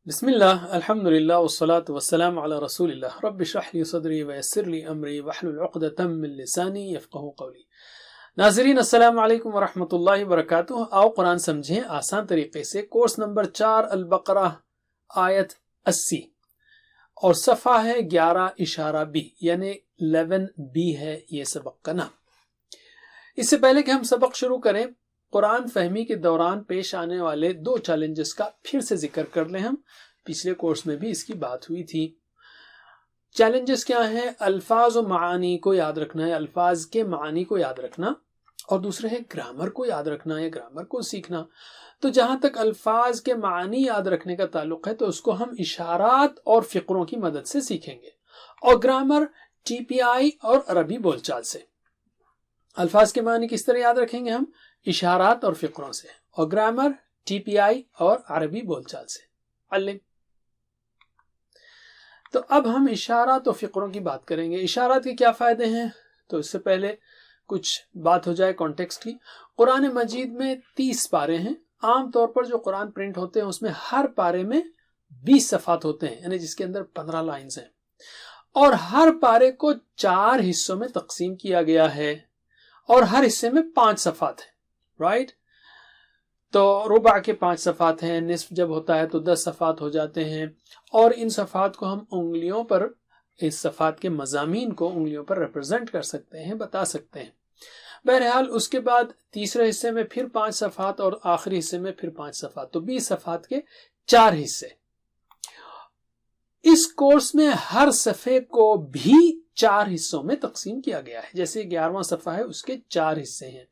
بسم اللہ الحمد للہ والصلاة والسلام علی رسول اللہ رب اشرح لی صدری ویسر لی امری واحلل عقدۃ من لسانی یفقہوا قولی۔ ناظرین السلام علیکم ورحمۃ اللہ وبرکاتہ۔ آؤ قرآن سمجھیں آسان طریقے سے۔ کورس نمبر 4 البقرہ آیت 80 اور صفحہ ہے 11 B یعنی 11B ہے یہ سبق کا نام۔ اس سے پہلے کہ ہم سبق شروع کریں، قرآن فہمی کے دوران پیش آنے والے 2 چیلنجز کا پھر سے ذکر کر لیں۔ ہم پچھلے کورس میں بھی اس کی بات ہوئی تھی۔ چیلنجز کیا ہیں؟ الفاظ و معانی کو یاد رکھنا ہے، الفاظ کے معانی کو یاد رکھنا، اور دوسرے ہے گرامر کو یاد رکھنا ہے، گرامر کو سیکھنا۔ تو جہاں تک الفاظ کے معانی یاد رکھنے کا تعلق ہے تو اس کو ہم اشارات اور فقروں کی مدد سے سیکھیں گے، اور گرامر TPI اور عربی بول چال سے۔ الفاظ کے معنی کس طرح یاد رکھیں گے؟ ہم اشارات اور فقروں سے، اور گرامر TPI اور عربی بول چال سے۔ علم۔ تو اب ہم اشارات اور فقروں کی بات کریں گے۔ اشارات کے کیا فائدے ہیں؟ تو اس سے پہلے کچھ بات ہو جائے کانٹیکسٹ کی۔ قرآن مجید میں 30 پارے ہیں۔ عام طور پر جو قرآن پرنٹ ہوتے ہیں اس میں ہر پارے میں 20 صفحات ہوتے ہیں، یعنی جس کے اندر 15 لائنز ہیں، اور ہر پارے کو 4 حصوں میں تقسیم کیا گیا ہے، اور ہر حصے میں 5 صفحات ہیں، رائٹ؟ تو ربع کے 5 صفحات ہیں، نصف جب ہوتا ہے تو 10 صفحات ہو جاتے ہیں، اور ان صفحات کو ہم انگلیوں پر، اس صفحات کے مضامین کو انگلیوں پر ریپرزینٹ کر سکتے ہیں، بتا سکتے ہیں۔ بہرحال اس کے بعد تیسرے حصے میں پھر 5 صفحات، اور آخری حصے میں پھر 5 صفحات، تو 20 صفحات کے 4 حصے۔ اس کورس میں ہر صفحے کو بھی 4 حصوں میں تقسیم کیا گیا ہے۔ جیسے 11واں صفحہ ہے، اس کے 4 حصے ہیں۔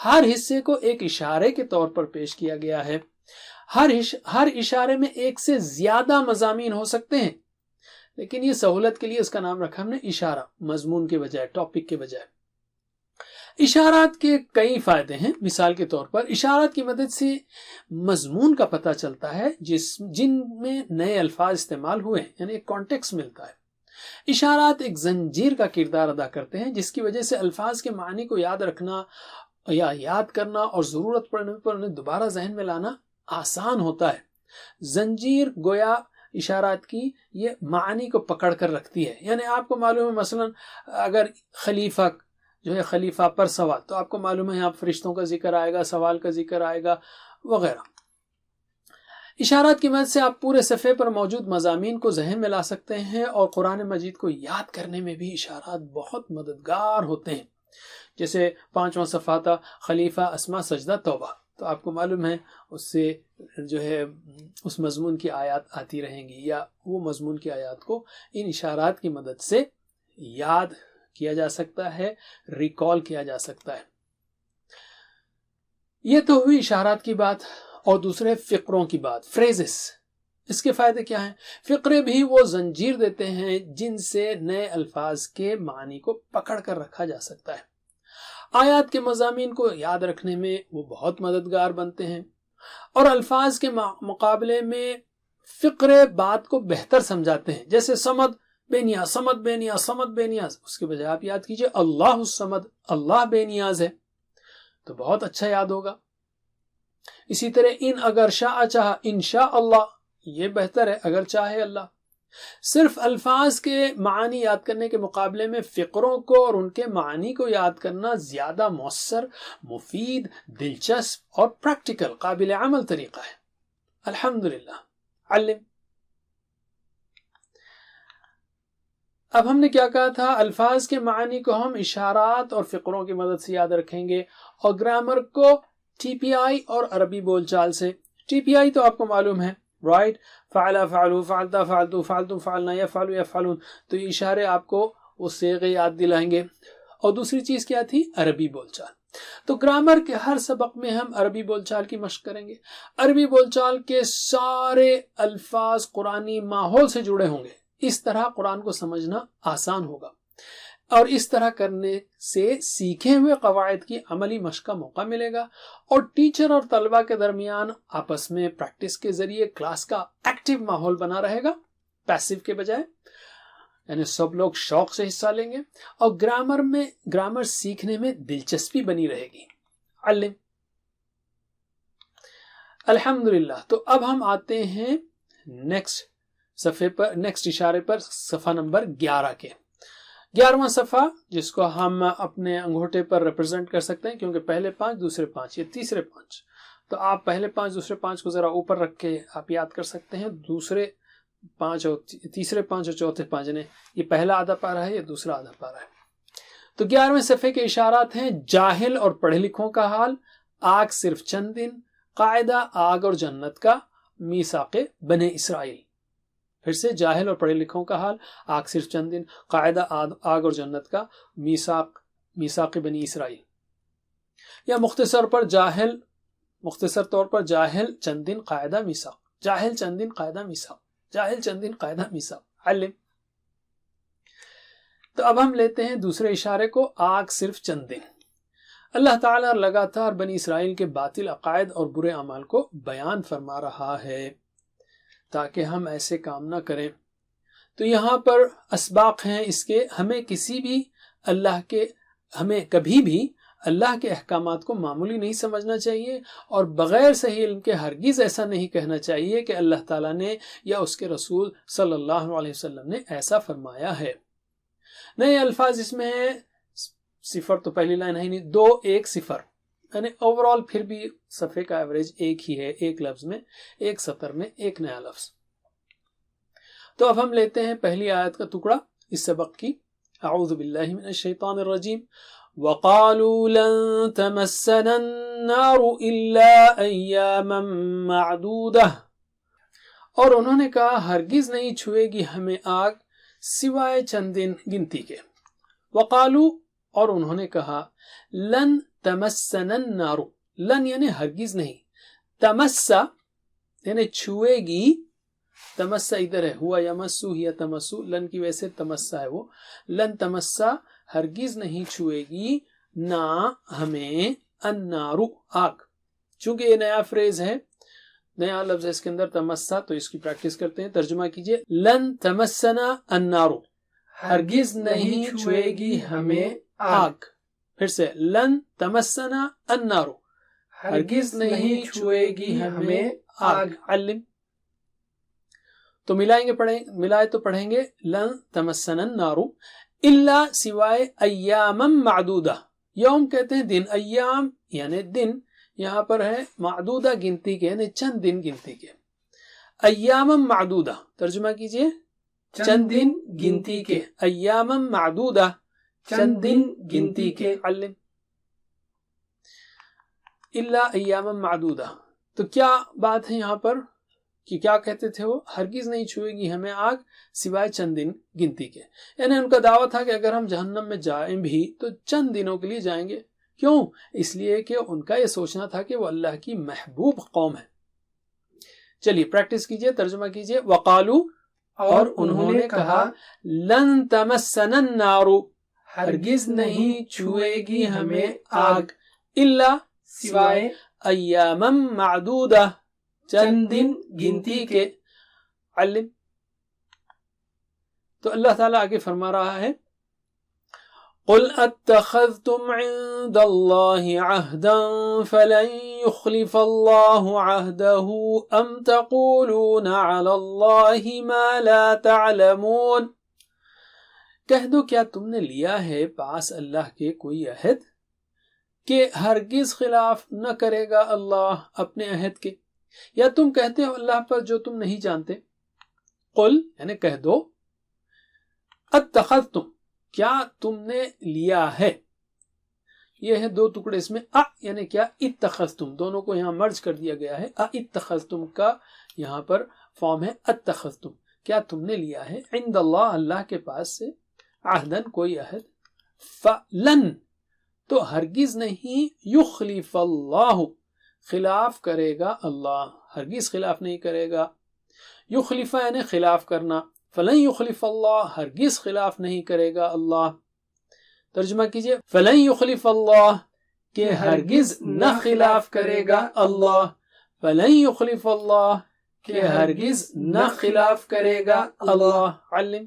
ہر حصے کو ایک اشارے کے طور پر پیش کیا گیا ہے۔ ہر اشارے میں ایک سے زیادہ مضامین ہو سکتے ہیں، لیکن یہ سہولت کے لیے اس کا نام رکھا ہم نے اشارہ، مضمون کے بجائے، ٹاپک کے بجائے۔ اشارات کے کئی فائدے ہیں۔ مثال کے طور پر اشارات کی مدد سے مضمون کا پتہ چلتا ہے جن میں نئے الفاظ استعمال ہوئے ہیں، یعنی ایک کانٹیکس ملتا ہے۔ اشارات ایک زنجیر کا کردار ادا کرتے ہیں، جس کی وجہ سے الفاظ کے معنی کو یاد رکھنا یا یاد کرنا اور ضرورت پڑنے پر انہیں دوبارہ ذہن میں لانا آسان ہوتا ہے۔ زنجیر گویا اشارات کی یہ معنی کو پکڑ کر رکھتی ہے۔ یعنی آپ کو معلوم ہے، مثلا اگر خلیفہ جو ہے، خلیفہ پر سوال، تو آپ کو معلوم ہے یہاں فرشتوں کا ذکر آئے گا، سوال کا ذکر آئے گا وغیرہ۔ اشارات کی مدد سے آپ پورے صفحے پر موجود مضامین کو ذہن میں لا سکتے ہیں، اور قرآن مجید کو یاد کرنے میں بھی اشارات بہت مددگار ہوتے ہیں۔ جیسے 5واں صفحہ تھا خلیفہ اسما سجدہ توبہ، تو آپ کو معلوم ہے اس سے جو ہے اس مضمون کی آیات آتی رہیں گی، یا وہ مضمون کی آیات کو ان اشارات کی مدد سے یاد کیا جا سکتا ہے، ریکال کیا جا سکتا ہے۔ یہ تو ہوئی اشارات کی بات، اور دوسرے فقروں کی بات، فریزز۔ اس کے فائدے کیا ہیں؟ فقرے بھی وہ زنجیر دیتے ہیں جن سے نئے الفاظ کے معنی کو پکڑ کر رکھا جا سکتا ہے۔ آیات کے مضامین کو یاد رکھنے میں وہ بہت مددگار بنتے ہیں، اور الفاظ کے مقابلے میں فقرے بات کو بہتر سمجھاتے ہیں۔ جیسے صمد بے نیاز، صمد بے نیاز، صمد بے نیاز، اس کے بجائے آپ یاد کیجئے اللہ الصمد، اللہ بے نیاز ہے، تو بہت اچھا یاد ہوگا۔ اسی طرح ان اگر شاء چاہا، انشاء اللہ، یہ بہتر ہے، اگر چاہے اللہ۔ صرف الفاظ کے معنی یاد کرنے کے مقابلے میں فقروں کو اور ان کے معنی کو یاد کرنا زیادہ مؤثر، مفید، دلچسپ اور پریکٹیکل، قابل عمل طریقہ ہے۔ الحمدللہ۔ علم۔ اب ہم نے کیا کہا تھا؟ الفاظ کے معنی کو ہم اشارات اور فقروں کی مدد سے یاد رکھیں گے، اور گرامر کو TPI اور عربی بول چال سے۔ TPI تو آپ کو معلوم ہے، رائٹ؟ فعلا فعلو، فعلتا فعلتو، فعلتم فعلنا، یفعلو یفعلون، تو یہ اشارے آپ کو وہ صیغے یاد دلائیں گے۔ اور دوسری چیز کیا تھی؟ عربی بول چال۔ تو گرامر کے ہر سبق میں ہم عربی بول چال کی مشق کریں گے۔ عربی بول چال کے سارے الفاظ قرآنی ماحول سے جڑے ہوں گے، اس طرح قرآن کو سمجھنا آسان ہوگا، اور اس طرح کرنے سے سیکھے ہوئے قواعد کی عملی مشق کا موقع ملے گا، اور ٹیچر اور طلبہ کے درمیان آپس میں پریکٹس کے ذریعے کلاس کا ایکٹیو ماحول بنا رہے گا، پیسیو کے بجائے، یعنی سب لوگ شوق سے حصہ لیں گے، اور گرامر سیکھنے میں دلچسپی بنی رہے گی۔ علم۔ الحمدللہ۔ تو اب ہم آتے ہیں نیکسٹ صفحے پر، نیکسٹ اشارے پر صفحہ نمبر 11 کے 11واں صفحہ، جس کو ہم اپنے انگوٹھے پر ریپرزینٹ کر سکتے ہیں، کیونکہ پہلے 5 دوسرے 5 یہ تیسرے 5، تو آپ پہلے 5 دوسرے 5 کو ذرا اوپر رکھ کے آپ یاد کر سکتے ہیں، دوسرے 5 اور تیسرے 5 اور چوتھے 5 نے، یہ پہلا آدھا پارہ ہے، یہ دوسرا آدھا پارہ ہے۔ تو 11ویں صفحے کے اشارات ہیں: جاہل اور پڑھے لکھوں کا حال، آگ صرف چند دن، قاعدہ آگ اور جنت کا، میثاق بنی اسرائیل۔ پھر سے جاہل اور پڑھے لکھوں کا حال، آگ صرف چند دن، قاعدہ آگ اور جنت کا، میثاق بنی اسرائیل۔ یا مختصر طور پر جاہل چند دن، قاعدہ میثاق، جاہل چند دن، قاعدہ میثاق، جاہل چند دن، قاعدہ میثاق، علم۔ تو اب ہم لیتے ہیں دوسرے اشارے کو، آگ صرف چند دن۔ اللہ تعالیٰ لگاتار بنی اسرائیل کے باطل عقائد اور برے اعمال کو بیان فرما رہا ہے تاکہ ہم ایسے کام نہ کریں۔ تو یہاں پر اسباق ہیں اس کے، ہمیں کبھی بھی اللہ کے احکامات کو معمولی نہیں سمجھنا چاہیے، اور بغیر صحیح علم کے ہرگز ایسا نہیں کہنا چاہیے کہ اللہ تعالیٰ نے یا اس کے رسول صلی اللہ علیہ وسلم نے ایسا فرمایا ہے۔ نئے الفاظ اس میں ہیں، صفر تو پہلی لائن ہے نہیں، 2 1 0، یعنی اوورال پھر بھی صفحے کا ایوریج ایک ہی ہے، ایک لفظ میں، ایک سطر میں ایک نیا لفظ۔ تو اب ہم لیتے ہیں پہلی آیت کا ٹکڑا اس سبق کی۔ اعوذ باللہ من الشیطان الرجیم۔ وَقَالُوا لَن تَمَسَّنَا النَّارُ إِلَّا أَيَّامًا مَعْدُودَةً، اور انہوں نے کہا ہرگز نہیں چھوئے گی ہمیں آگ سوائے چند دن گنتی کے۔ وَقَالُوا، اور انہوں نے کہا، لن تمسنا النار، لن یعنی ہرگز نہیں، تمسا یعنی چھوئے گی، تمسا ادھر ہے، ہوا یمسو ہی تمسو، لن کی ویسے تمسا ہے وہ، لن تمسا ہرگز نہیں چھوئے گی نہ ہمیں، النار آگ، چونکہ یہ نیا فریز ہے، نیا لفظ ہے اس کے اندر تمسا، تو اس کی پریکٹس کرتے ہیں۔ ترجمہ کیجئے، لن تمسنا النار، ہرگز نہیں چھوئے گی ہمیں آگ۔ پھر سے، لن تمسنا النار، ہرگز نہیں چھوئے گی ہمیں آگ، علم۔ تو ملائے تو پڑھیں گے، لن تمسنا النار الا سوائے ایاما معدودہ، یوم کہتے ہیں دن، ایام یعنی دن، یہاں پر ہے معدودہ گنتی کے، یعنی چند دن گنتی کے، ایاما معدودہ، ترجمہ کیجئے چند دن گنتی کے، ایاما معدودہ چند دن گنتی کے، علم۔ الا ایاما معدودہ، تو کیا بات ہے یہاں پر کہ کیا کہتے تھے وہ، ہرگز نہیں چھوئے گی ہمیں آگ سوائے چند دن گنتی کے، یعنی ان کا دعویٰ تھا کہ اگر ہم جہنم میں جائیں بھی تو چند دنوں کے لیے جائیں گے۔ کیوں؟ اس لیے کہ ان کا یہ سوچنا تھا کہ وہ اللہ کی محبوب قوم ہے۔ چلیے پریکٹس کیجئے، ترجمہ کیجئے، وقالو، اور انہوں نے کہا، لن تمسنا النار، ہرگز نہیں چھوئے گی ہمیں آگ، الا سوائے ایاما معدودہ چند دن گنتی کے، علم۔ تو اللہ تعالیٰ آگے فرما رہا ہے، قل اتخذتم عند اللہ عہدا فلن یخلف اللہ عہدہ ام تقولون علی اللہ ما لا تعلمون، کہہ دو کیا تم نے لیا ہے پاس اللہ کے کوئی عہد کہ ہرگز خلاف نہ کرے گا اللہ اپنے عہد کے، یا تم کہتے ہو اللہ پر جو تم نہیں جانتے۔ قل یعنی کہہ دو، اتخذتم کیا تم نے لیا ہے، یہ ہے 2 ٹکڑے اس میں، یعنی کیا، اتخذتم، دونوں کو یہاں مرج کر دیا گیا ہے، اتخذتم کا یہاں پر فارم ہے اتخذتم، کیا تم نے لیا ہے، عند اللہ اللہ کے پاس سے، عہدن کوئی عہد، فلن تو ہرگز نہیں، یخلف اللہ خلاف کرے گا اللہ، ہرگز خلاف نہیں کرے گا، یخلف یعنی خلاف کرنا، فلن یخلف اللہ ہرگز خلاف نہیں کرے گا اللہ۔ ترجمہ کیجئے، فلن یخلف اللہ کہ ہرگز نہ خلاف کرے گا اللہ، فلن یخلف اللہ کہ ہرگز نہ خلاف کرے گا اللہ، علم،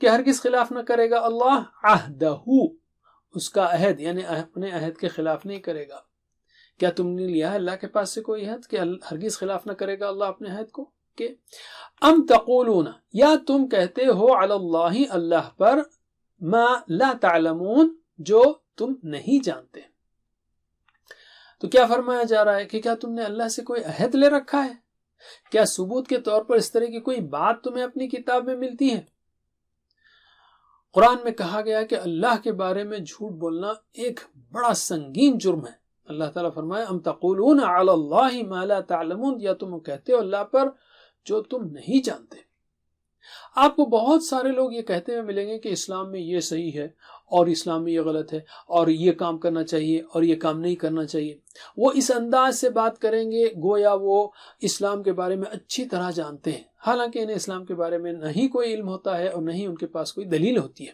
کہ ہرگز خلاف نہ کرے گا اللہ، عہدہ اس کا عہد، یعنی اپنے عہد کے خلاف نہیں کرے گا، کیا تم نے لیا ہے اللہ کے پاس سے کوئی عہد کہ ہرگز خلاف نہ کرے گا اللہ اپنے عہد کو؟ کہ ام تقولون، یا تم کہتے ہو علی اللہ اللہ پر، ما لا تعلمون جو تم نہیں جانتے. تو کیا فرمایا جا رہا ہے کہ کیا تم نے اللہ سے کوئی عہد لے رکھا ہے؟ کیا ثبوت کے طور پر اس طرح کی کوئی بات تمہیں اپنی کتاب میں ملتی ہے؟ قرآن میں کہا گیا کہ اللہ کے بارے میں جھوٹ بولنا ایک بڑا سنگین جرم ہے. اللہ تعالیٰ فرمایا ام تقولون علی اللہ ما لا تعلمون، یا تم کہتے ہو اللہ پر جو تم نہیں جانتے. آپ کو بہت سارے لوگ یہ کہتے ہوئے ملیں گے کہ اسلام میں یہ صحیح ہے اور اسلام میں یہ غلط ہے اور یہ کام کرنا چاہیے اور یہ کام نہیں کرنا چاہیے. وہ اس انداز سے بات کریں گے گویا وہ اسلام کے بارے میں اچھی طرح جانتے ہیں، حالانکہ انہیں اسلام کے بارے میں نہ ہی کوئی علم ہوتا ہے اور نہ ہی ان کے پاس کوئی دلیل ہوتی ہے.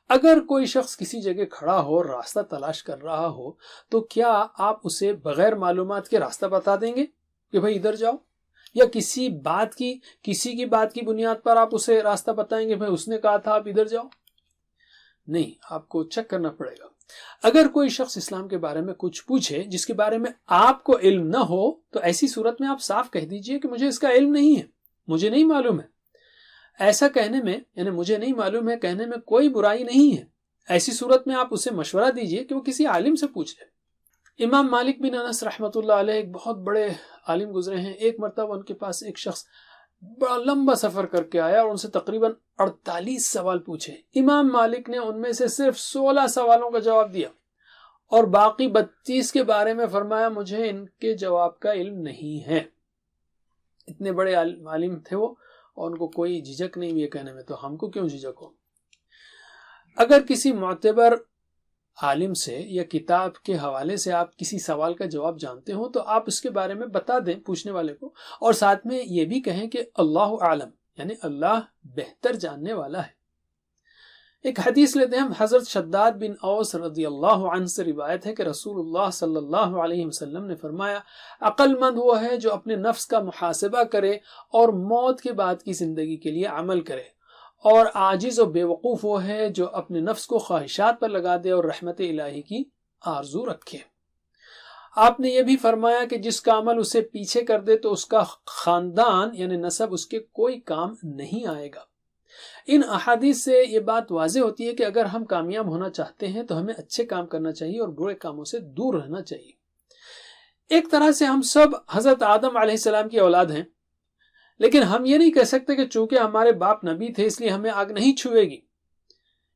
اگر کوئی شخص کسی جگہ کھڑا ہو، راستہ تلاش کر رہا ہو، تو کیا آپ اسے بغیر معلومات کے راستہ بتا دیں گے کہ بھائی ادھر جاؤ؟ یا کسی کی بات کی بنیاد پر آپ اسے راستہ بتائیں گے بھائی اس نے کہا تھا آپ ادھر جاؤ؟ نہیں، آپ کو چیک کرنا پڑے گا. اگر کوئی شخص اسلام کے بارے میں کچھ پوچھے جس کے بارے میں آپ کو علم نہ ہو، تو ایسی صورت میں آپ صاف کہہ دیجئے کہ مجھے اس کا علم نہیں ہے، مجھے نہیں معلوم ہے. ایسا کہنے میں، یعنی مجھے نہیں معلوم ہے کہنے میں کوئی برائی نہیں ہے. ایسی صورت میں آپ اسے مشورہ دیجئے کہ وہ کسی عالم سے پوچھ لے. امام مالک بن انس رحمۃ اللہ علیہ ایک بہت بڑے عالم گزرے ہیں. ایک مرتبہ ان کے پاس ایک شخص بڑا لمبا سفر کر کے آیا اور ان سے تقریباً 48 سوال پوچھے. امام مالک نے ان میں سے صرف 16 سوالوں کا جواب دیا اور باقی 32 کے بارے میں فرمایا مجھے ان کے جواب کا علم نہیں ہے. اتنے بڑے عالم تھے وہ، اور ان کو کوئی جھجک نہیں یہ کہنے میں، تو ہم کو کیوں جھجک ہو؟ اگر کسی معتبر عالم سے یا کتاب کے حوالے سے آپ کسی سوال کا جواب جانتے ہو تو آپ اس کے بارے میں بتا دیں پوچھنے والے کو، اور ساتھ میں یہ بھی کہیں کہ اللہ عالم، یعنی اللہ بہتر جاننے والا ہے. ایک حدیث لیتے ہیں ہم. حضرت شداد بن اوس رضی اللہ عنہ سے روایت ہے کہ رسول اللہ صلی اللہ علیہ وسلم نے فرمایا عقل مند وہ ہے جو اپنے نفس کا محاسبہ کرے اور موت کے بعد کی زندگی کے لیے عمل کرے، اور عاجز و بے وقوف وہ ہے جو اپنے نفس کو خواہشات پر لگا دے اور رحمت الہی کی آرزو رکھے. آپ نے یہ بھی فرمایا کہ جس کا عمل اسے پیچھے کر دے تو اس کا خاندان یعنی نسب اس کے کوئی کام نہیں آئے گا. ان احادیث سے یہ بات واضح ہوتی ہے کہ اگر ہم کامیاب ہونا چاہتے ہیں تو ہمیں اچھے کام کرنا چاہیے اور برے کاموں سے دور رہنا چاہیے. ایک طرح سے ہم سب حضرت آدم علیہ السلام کی اولاد ہیں، لیکن ہم یہ نہیں کہہ سکتے کہ چونکہ ہمارے باپ نبی تھے اس لیے ہمیں آگ نہیں چھوئے گی،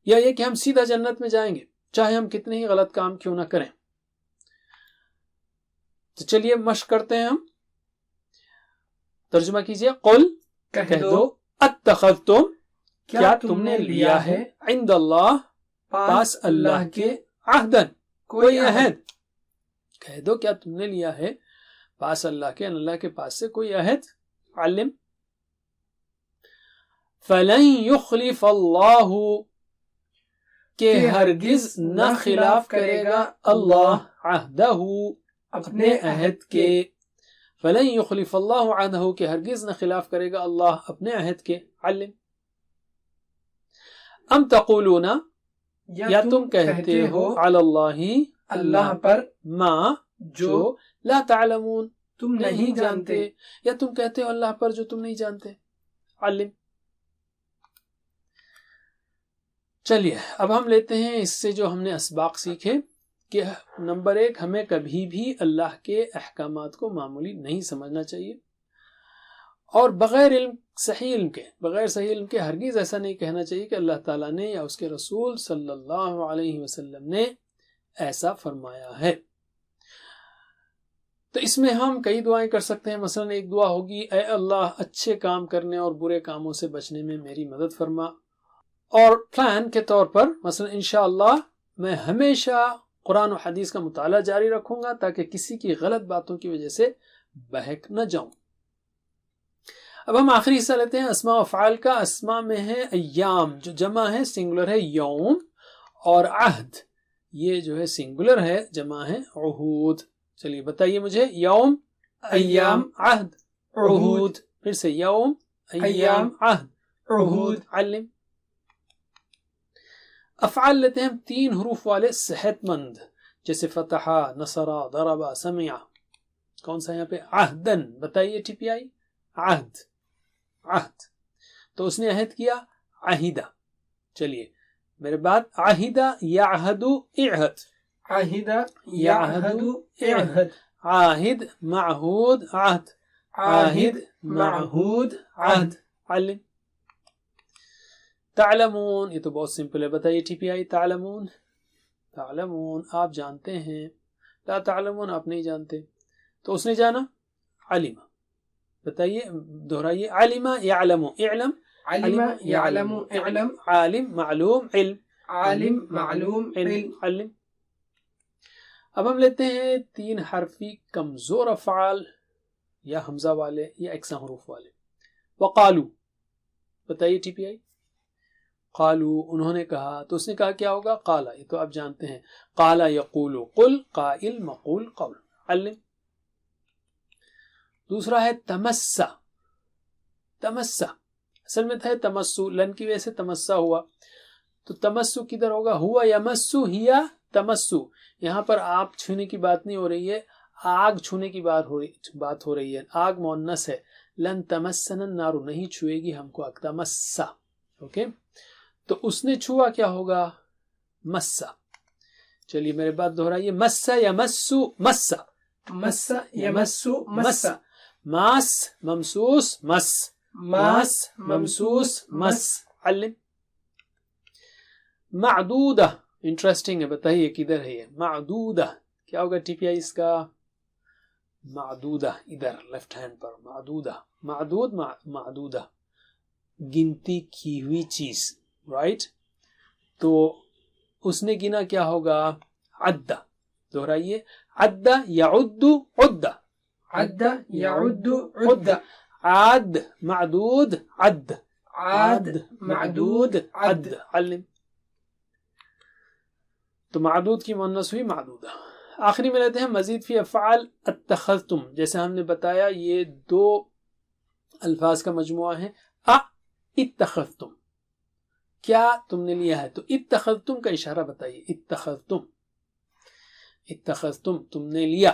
یا یہ کہ ہم سیدھا جنت میں جائیں گے چاہے ہم کتنے ہی غلط کام کیوں نہ کریں. تو چلیے مشق کرتے ہیں. ہم ترجمہ کیجئے. قل کہہ دو اتخذتم کیا تم نے لیا ہے عند اللہ پاس اللہ کے عہدن کوئی عہد. کہہ دو کیا تم نے لیا ہے پاس اللہ کے، اللہ کے پاس سے کوئی عہد. علم فلن یخلف اللہ کہ ہرگز نہ خلاف کرے گا اللہ عہدہ اپنے عہد کے. فلن یخلف اللہ عہدہ کہ ہرگز نہ خلاف کرے گا اللہ اپنے عہد کے. علم ام تقولون یا تم کہتے ہو علی اللہ اللہ پر ما جو لا تعلمون تم نہیں جانتے، یا تم کہتے ہو اللہ پر جو تم نہیں جانتے. علم. چلیے اب ہم لیتے ہیں اس سے جو ہم نے اسباق سیکھے کہ نمبر 1، ہمیں کبھی بھی اللہ کے احکامات کو معمولی نہیں سمجھنا چاہیے، اور بغیر صحیح علم کے ہرگز ایسا نہیں کہنا چاہیے کہ اللہ تعالیٰ نے یا اس کے رسول صلی اللہ علیہ وسلم نے ایسا فرمایا ہے. تو اس میں ہم کئی دعائیں کر سکتے ہیں. مثلا ایک دعا ہوگی اے اللہ اچھے کام کرنے اور برے کاموں سے بچنے میں میری مدد فرما. اور پلان کے طور پر مثلا انشاءاللہ میں ہمیشہ قرآن و حدیث کا مطالعہ جاری رکھوں گا تاکہ کسی کی غلط باتوں کی وجہ سے بہک نہ جاؤں. اب ہم آخری حصہ لیتے ہیں اسماء و افعال کا. اسماء میں ہے ایام جو جمع ہے سنگولر ہے یوم، اور عہد یہ جو ہے سنگولر ہے جمع ہے عہود. چلیے بتائیے مجھے. یوم، ایام، عہد، عہود. پھر سے یوم، ایام، عہد، عہود. علم. افعال لیتے ہیں 3 حروف والے صحت مند جیسے فتحا، نصرا، ضربا، سمعا. کون سا یہاں پہ؟ عہدن. بتائیے ٹی پی آئی. عہد، عہد. تو اس نے عہد کیا، عہدہ. چلیے میرے بعد عہدہ یعہد اعہد. عہدہ یعہد اعہد. عاہد، معہود، عہد. عاہد، معہود، عہد. علم. تعلمون، یہ تو بہت سمپل ہے. بتائیے ٹی پی آئی. تعلمون، تعلمون آپ جانتے ہیں. لا تعلمون آپ نہیں جانتے. تو اس نے جانا، علم. بتائیے، دہرائیے. علم یعلم، اعلم. علم یعلم اعلم. عالم، معلوم، علم. عالم، معلوم، علم. علم. اب ہم لیتے ہیں 3 حرفی کمزور افعال، یا حمزہ والے یا یکساں حروف والے. وقالو. بتائیے ٹی پی آئی. قالو انہوں نے کہا. تو اس نے کہا کیا ہوگا؟ قالا. یہ تو آپ جانتے ہیں. قالا یقول، قل، قائل، مقول، قول. علم. دوسرا ہے تمسا. تمسا اصل میں تھا تمسو، لن کی وجہ سے تمسا ہوا. تو تمسو کدھر ہوگا؟ ہوا یمسو، ہیا تمسو. یہاں پر آپ چھونے کی بات نہیں ہو رہی ہے، آگ چھونے کی بات ہو رہی ہے. آگ مؤنث ہے. لن تمسنا النار، نہیں چھوئے گی ہم کو. تمسا. اوکے، تو اس نے چھوا، کیا ہوگا؟ مسا. چلیے میرے بات دہرائیے. مسا یمسو، مسا. مسا یمسو، مسا. ماس ممسوس، مس. ماس ممسوس، مس. علم. معدودہ انٹرسٹنگ ہے. بتائیے کدھر ہے یہ معدودہ؟ کیا ہوگا ٹی پی آئی اس کا؟ معدودہ ادھر لیفٹ ہینڈ پر. معدودہ، معدود، معدودہ گنتی کی ہوئی چیز. رائٹ. تو اس نے گنا، کیا ہوگا؟ عدہ. دہرائیے. عدہ یعد، عدہ. عد یعد، عد. عاد معدود، عد. عاد معدود، عد. علم. تو معدود کی مؤنث ہوئی معدودہ. آخری میں لیتے ہیں مزید فی افعال اتخذتم. جیسے ہم نے بتایا یہ 2 الفاظ کا مجموعہ ہے. اتخذتم، کیا تم نے لیا ہے؟ تو اتخذتم کا اشارہ بتائیے. اتخذتم، اتخذتم تم نے لیا.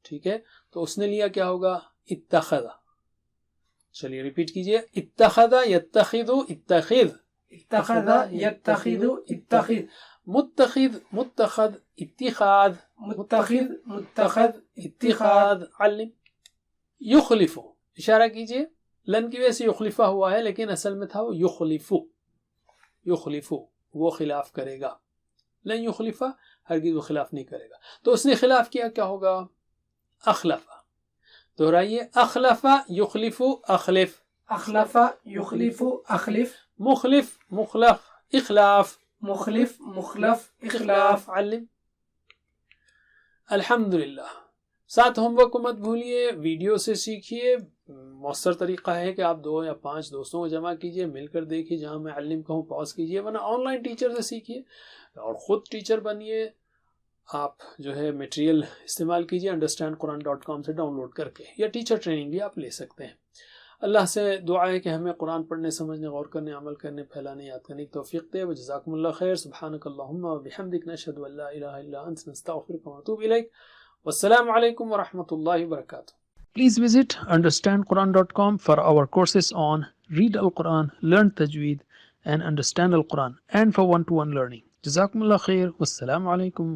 ٹھیک ہے، تو اس نے لیا، کیا ہوگا؟ اتخذ. چلیے ریپیٹ کیجئے. اتخذ یتخذ، اتخذ. اتخذ یتخذ، اتخذ. متخذ، متخذ، اتخاذ. متخذ، متخذ، اتخاذ. علم. یخلف، اشارہ کیجئے. لن کی وجہ سے یخلفہ ہوا ہے، لیکن اصل میں تھا وہ یخلف. یخلف وہ خلاف کرے گا. لن یخلفہ ہرگز وہ خلاف نہیں کرے گا. تو اس نے خلاف کیا، کیا ہوگا؟ اخلف. دہرائیے. اخلف یخلف، اخلف. اخلف یخلف، اخلف. مخلف، مخلف، اخلاف. مخلف، مخلف، اخلاف. علم. الحمدللہ. 7 ہوم ورک کو مت بھولیے، ویڈیو سے سیکھیے. مؤثر طریقہ ہے کہ آپ 2 یا 5 دوستوں کو جمع کیجئے، مل کر دیکھیے. جہاں میں علم کہوں پاز کیجئے، ورنہ آن لائن ٹیچر سے سیکھیے اور خود ٹیچر بنیے. آپ جو ہے میٹیریل استعمال کیجئے understandquran.com سے ڈاؤن لوڈ کر کے، یا ٹیچر ٹریننگ بھی آپ لے سکتے ہیں. اللہ سے دعا ہے کہ ہمیں قرآن پڑھنے، سمجھنے، غور کرنے، عمل کرنے، پھیلانے، یاد کرنے کی توفیق دے. وجزاکم اللہ خیر. سبحانک اللہم وبحمدک، نشہد ان لا الہ الا انت، نستغفرک ونتوب الیک. والسلام علیکم ورحمۃ اللہ وبرکاتہ. Please visit understandquran.com for our courses on Read Al-Quran, Learn Tajweed and Understand Al-Quran, and for one-to-one learning. Jazakumullah khair. Wassalamu alaikum.